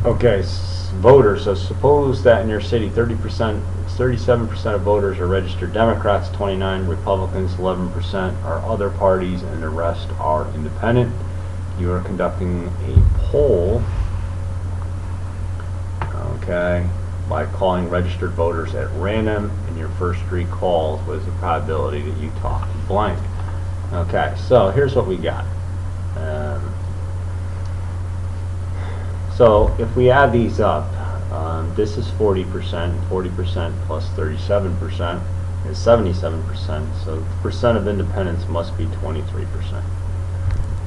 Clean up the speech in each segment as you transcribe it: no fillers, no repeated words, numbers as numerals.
Okay, voters. So suppose that in your city 37% of voters are registered Democrats, 29 Republicans, 11% are other parties, and the rest are independent. You are conducting a poll, okay, by calling registered voters at random, and your first 3 calls was the probability that you talk to blank. Okay, so here's what we got. So if we add these up, this is 40%, 40% plus 37% is 77%, so the percent of independents must be 23%.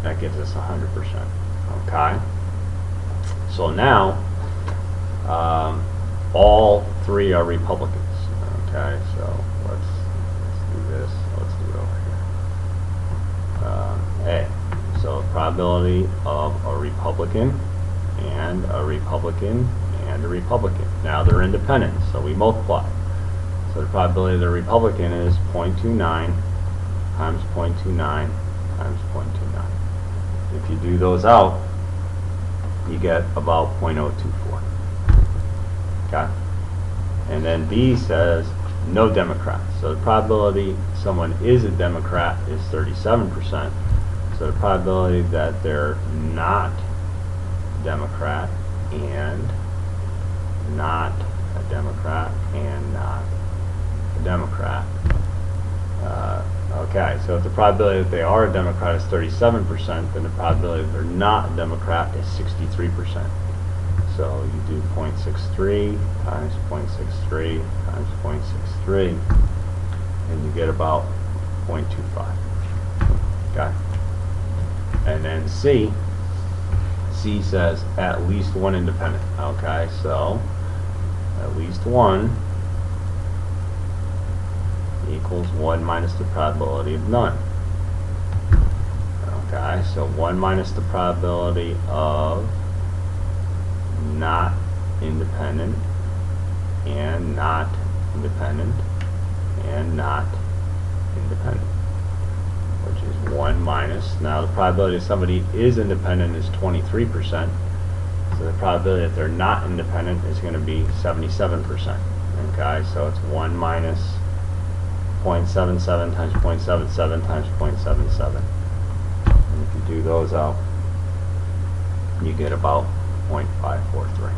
That gives us 100%, okay? So now, all 3 are Republicans, okay? So let's do this, let's do it over here. A, so probability of a Republican, and a Republican, and a Republican. Now they're independent, so we multiply. So the probability of the Republican is 0.29 times 0.29 times 0.29. If you do those out, you get about 0.024. Okay? And then B says no Democrats. So the probability someone is a Democrat is 37%. So the probability that they're not Democrat and not a Democrat and not a Democrat. Okay, so if the probability that they are a Democrat is 37%, then the probability that they're not a Democrat is 63%. So you do 0.63 times 0.63 times 0.63, and you get about 0.25. Okay, and then C says at least one independent. Okay, so at least one equals 1 minus the probability of none. Okay, so 1 minus the probability of not independent, and not independent, and not independent, which is 1 minus, now the probability that somebody is independent is 23%, so the probability that they're not independent is going to be 77%. Okay, so it's 1 minus 0.77 times 0.77 times 0.77. And if you do those out, you get about 0.543.